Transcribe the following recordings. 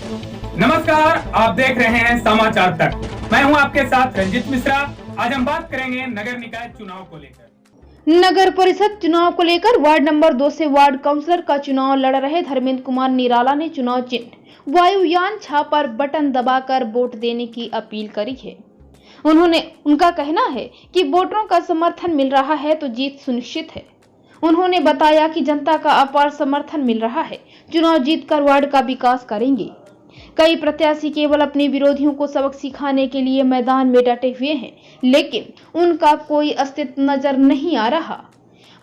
नमस्कार, आप देख रहे हैं समाचार तक। मैं हूं आपके साथ रंजित मिश्रा। आज हम बात करेंगे नगर निकाय चुनाव को लेकर। नगर परिषद चुनाव को लेकर वार्ड नंबर 2 से वार्ड काउंसलर का चुनाव लड़ रहे धर्मेंद्र कुमार निराला ने चुनाव चिन्ह वायुयान छापर बटन दबाकर वोट देने की अपील करी है। उनका कहना है कि वोटरों का समर्थन मिल रहा है तो जीत सुनिश्चित है। उन्होंने बताया कि जनता का अपार समर्थन मिल रहा है, चुनाव जीतकर वार्ड का विकास करेंगे। कई प्रत्याशी केवल अपने विरोधियों को सबक सिखाने के लिए मैदान में डटे हुए हैं, लेकिन उनका कोई अस्तित्व नजर नहीं आ रहा।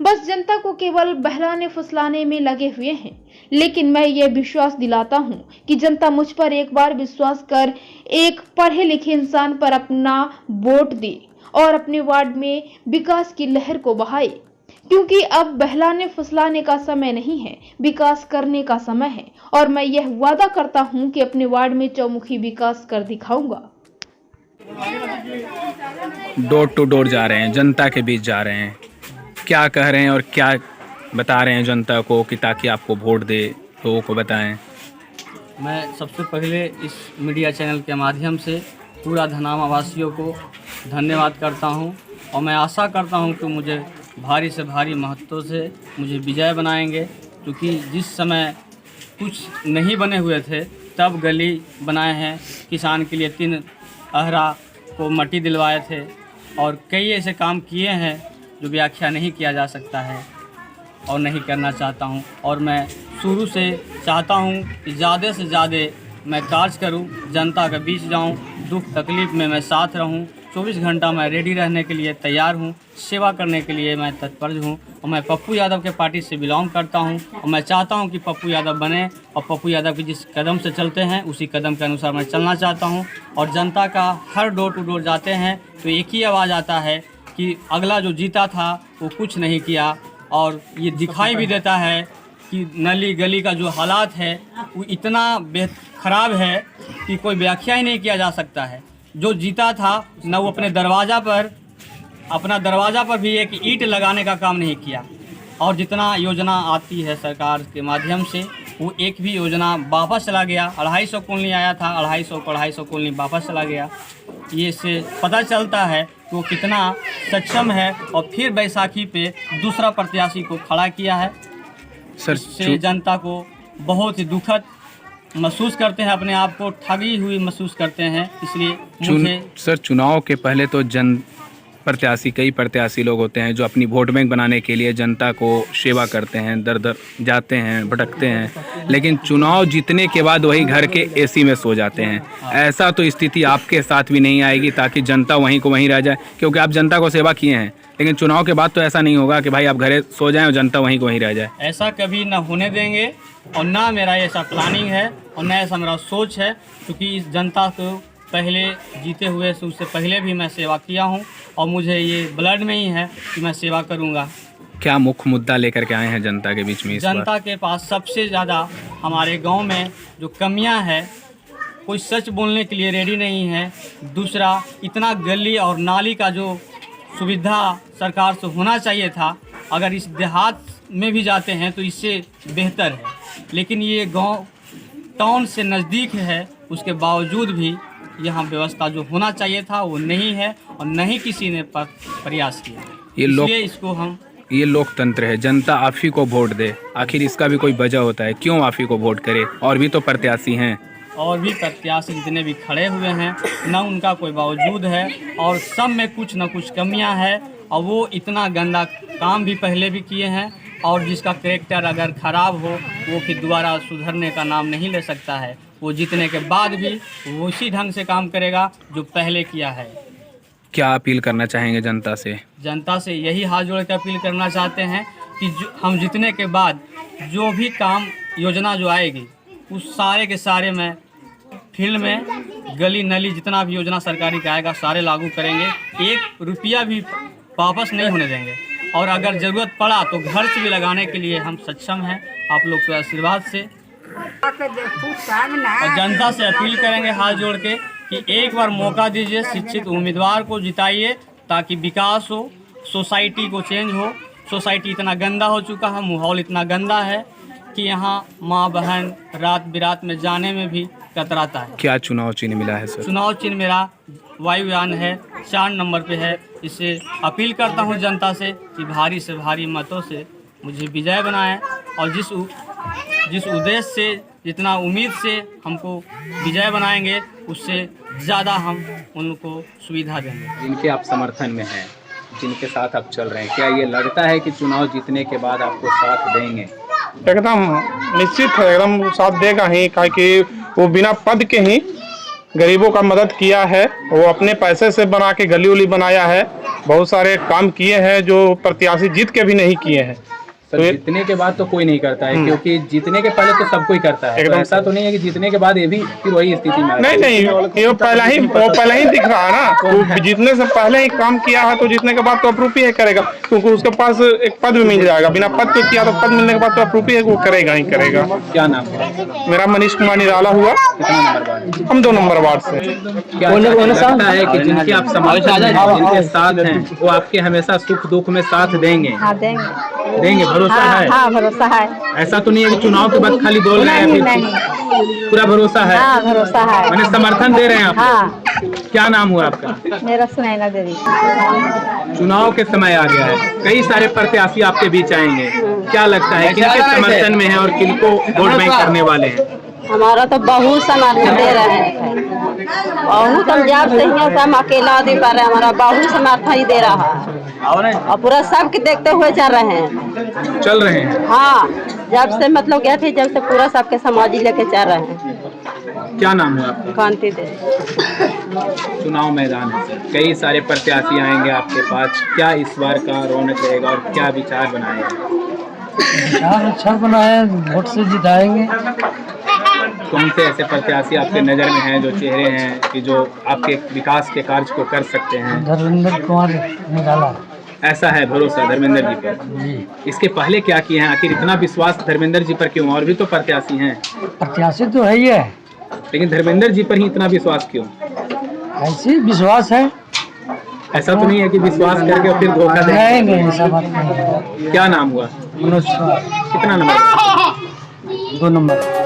बस जनता को केवल बहलाने फुसलाने में लगे हुए हैं। लेकिन मैं ये विश्वास दिलाता हूं कि जनता मुझ पर एक बार विश्वास कर एक पढ़े लिखे इंसान पर अपना वोट दे और अपने वार्ड में विकास की लहर को बहाए, क्योंकि अब बहलाने फुसलाने का समय नहीं है, विकास करने का समय है। और मैं यह वादा करता हूं कि अपने वार्ड में चौमुखी विकास कर दिखाऊंगा। डोर टू डोर जा रहे हैं, जनता के बीच जा रहे हैं, क्या कह रहे हैं और क्या बता रहे हैं जनता को कि ताकि आपको वोट दे, लोगों को बताएं। मैं सबसे पहले इस मीडिया चैनल के माध्यम से पूरा धनामा वासियों को धन्यवाद करता हूं और मैं आशा करता हूं कि मुझे भारी से भारी महत्व से मुझे विजय बनाएंगे, क्योंकि जिस समय कुछ नहीं बने हुए थे तब गली बनाए हैं, किसान के लिए 3 अहरा को मट्टी दिलवाए थे और कई ऐसे काम किए हैं जो व्याख्या नहीं किया जा सकता है और नहीं करना चाहता हूं। और मैं शुरू से चाहता हूं कि ज़्यादा से ज़्यादा मैं कार्य करूं, जनता के बीच जाऊं, दुख तकलीफ़ में मैं साथ रहूं। 24 घंटा मैं रेडी रहने के लिए तैयार हूं, सेवा करने के लिए मैं तत्पर हूं। और मैं पप्पू यादव के पार्टी से बिलोंग करता हूं और मैं चाहता हूं कि पप्पू यादव बने और पप्पू यादव की जिस कदम से चलते हैं उसी कदम के अनुसार मैं चलना चाहता हूं। और जनता का हर डोर टू डोर जाते हैं तो एक ही आवाज़ आता है कि अगला जो जीता था वो कुछ नहीं किया। और ये दिखाई भी देता है कि नली गली का जो हालात है वो इतना ख़राब है कि कोई व्याख्या ही नहीं किया जा सकता है। जो जीता था न वो अपने अपना दरवाज़ा पर भी एक ईंट लगाने का काम नहीं किया। और जितना योजना आती है सरकार के माध्यम से वो एक भी योजना वापस चला गया। 250 कॉलोनी आया था, 250 कॉलोनी वापस चला गया। ये से पता चलता है कि वो कितना सक्षम है। और फिर बैसाखी पे दूसरा प्रत्याशी को खड़ा किया है। इससे जनता को बहुत ही दुखद महसूस करते हैं, अपने आप को ठगी हुई महसूस करते हैं। इसलिए मुझे सर, चुनाव के पहले तो कई प्रत्याशी लोग होते हैं जो अपनी वोट बैंक बनाने के लिए जनता को सेवा करते हैं, दर दर जाते हैं, भटकते हैं, लेकिन चुनाव जीतने के बाद वही घर के एसी में सो जाते हैं। ऐसा तो स्थिति आपके साथ भी नहीं आएगी, ताकि जनता वहीं को वहीं रह जाए, क्योंकि आप जनता को सेवा किए हैं। लेकिन चुनाव के बाद तो ऐसा नहीं होगा कि भाई आप घरे सो जाएं और जनता वहीं को वहीं रह जाए। ऐसा कभी ना होने देंगे और ना मेरा ऐसा प्लानिंग है और ना ऐसा मेरा सोच है, क्योंकि इस जनता को पहले जीते हुए से उससे पहले भी मैं सेवा किया हूं और मुझे ये ब्लड में ही है कि मैं सेवा करूंगा। क्या मुख्य मुद्दा लेकर के आए हैं जनता के बीच में इस जनता के पास सबसे ज़्यादा हमारे गांव में जो कमियां है, कोई सच बोलने के लिए रेडी नहीं है। दूसरा, इतना गली और नाली का जो सुविधा सरकार से होना चाहिए था, अगर इस देहात में भी जाते हैं तो इससे बेहतर है। लेकिन ये गांव टाउन से नज़दीक है, उसके बावजूद भी यहाँ व्यवस्था जो होना चाहिए था वो नहीं है और नहीं किसी ने प्रयास किया। ये लोकतंत्र है, जनता आप ही को वोट दे। आखिर इसका भी कोई वजह होता है, क्यों आप ही को वोट करे? और भी तो प्रत्याशी हैं, और भी प्रत्याशी जितने भी खड़े हुए हैं, न उनका कोई बावजूद है और सब में कुछ न कुछ कमियां हैं। और वो इतना गंदा काम भी पहले भी किए हैं और जिसका कैरेक्टर अगर ख़राब हो वो फिर दोबारा सुधरने का नाम नहीं ले सकता है। वो जीतने के बाद भी वो उसी ढंग से काम करेगा जो पहले किया है। क्या अपील करना चाहेंगे जनता से? जनता से यही हाथ जोड़ कर अपील करना चाहते हैं कि हम जीतने के बाद जो भी काम योजना जो आएगी उस सारे के सारे में फील्ड में गली नली जितना भी योजना सरकारी का आएगा सारे लागू करेंगे। 1 रुपया भी वापस नहीं होने देंगे और अगर ज़रूरत पड़ा तो घर से भी लगाने के लिए हम सक्षम हैं आप लोग के आशीर्वाद से। और जनता से अपील करेंगे हाथ जोड़ के कि एक बार मौका दीजिए, शिक्षित उम्मीदवार को जिताइए ताकि विकास हो, सोसाइटी को चेंज हो। सोसाइटी इतना गंदा हो चुका है, माहौल इतना गंदा है कि यहाँ माँ बहन रात बिरात में जाने में भी कतराता है। क्या चुनाव चिन्ह मिला है सर? चुनाव चिन्ह मेरा वायुयान है, 4 नंबर पे है। इससे अपील करता हूँ जनता से कि भारी से भारी मतों से मुझे विजय बनाएं और जिस उद्देश्य से, जितना उम्मीद से हमको विजय बनाएंगे, उससे ज़्यादा हम उनको सुविधा देंगे। जिनके आप समर्थन में हैं, जिनके साथ आप चल रहे हैं, क्या ये लगता है कि चुनाव जीतने के बाद आपको साथ देंगे? एकदम निश्चित है, एकदम साथ देगा ही, कि वो बिना पद के ही गरीबों का मदद किया है। वो अपने पैसे से बना के गली उली बनाया है, बहुत सारे काम किए हैं जो प्रत्याशी जीत के भी नहीं किए हैं। तो जीतने के बाद तो कोई नहीं करता है, क्योंकि जीतने के पहले तो सब कोई करता है। एकदम तो ऐसा तो नहीं है कि जीतने के बाद ये भी फिर वही स्थिति में नहीं, ये पहला ही दिख रहा है ना। वो जीतने से पहले ही काम किया है, तो जीतने के बाद तो अप्रूव ही करेगा, क्योंकि उसके पास एक पद भी मिल जाएगा। बिना पद के किया तो पद मिलने के बाद तो अप्रूव ही वो करेगा ही करेगा। क्या नाम है? मेरा मनीष कुमार निराला हुआ। कितना नंबर वार्ड? हम 2 नंबर वार्ड से। क्या लगता है कि जिनके आप समर्थन हैं, जिनके साथ हैं, वो आपके हमेशा सुख दुख में साथ देंगे? हाँ, देंगे। भरोसा है? हाँ, भरोसा है। ऐसा तो नहीं है कि चुनाव के बाद खाली बोल रहे हैं? नहीं, पूरा भरोसा है? हाँ, भरोसा है। मैंने समर्थन दे रहे हैं आप? हाँ। क्या नाम हुआ आपका? मेरा सुनैना देवी। चुनाव के समय आ गया है, कई सारे प्रत्याशी आपके बीच आएंगे। क्या लगता है किनके समर्थन में है और किनको वोट बैंक करने वाले हैं? हमारा तो बहुत समर्थन दे रहे हैं, बहुत। हम जब से ही हम अकेला आदमी कर रहे हैं, हमारा बहुत समर्थन ही दे रहा है और पूरा सबके देखते हुए चल रहे हैं। हाँ, जब से मतलब गए थे, जब से पूरा सबके समाज ही लेके चल रहे हैं। क्या नाम है आपका? कांति देवी। चुनाव मैदान है, कई सारे प्रत्याशी आएंगे आपके पास। क्या इस बार का रौनक रहेगा और क्या विचार बनाएगा? अच्छा बनाए, वोट से जिताएंगे। कौन से ऐसे प्रत्याशी आपके नज़र में हैं, जो चेहरे हैं कि जो आपके विकास के कार्य को कर सकते हैं? धर्मेंद्र कुमार निराला। ऐसा है भरोसा धर्मेंद्र जी पर? इसके पहले क्या किए हैं? आखिर इतना विश्वास धर्मेंद्र जी पर क्यों? और भी तो प्रत्याशी हैं। प्रत्याशी तो है ही है, लेकिन धर्मेंद्र जी पर ही इतना विश्वास क्यों? ऐसे विश्वास है। ऐसा तो नहीं है कि विश्वास करके फिर धोखा देंगे? नहीं, ऐसा बात नहीं है। क्या नाम हुआ? मनोज। कितना नंबर? 2 नंबर।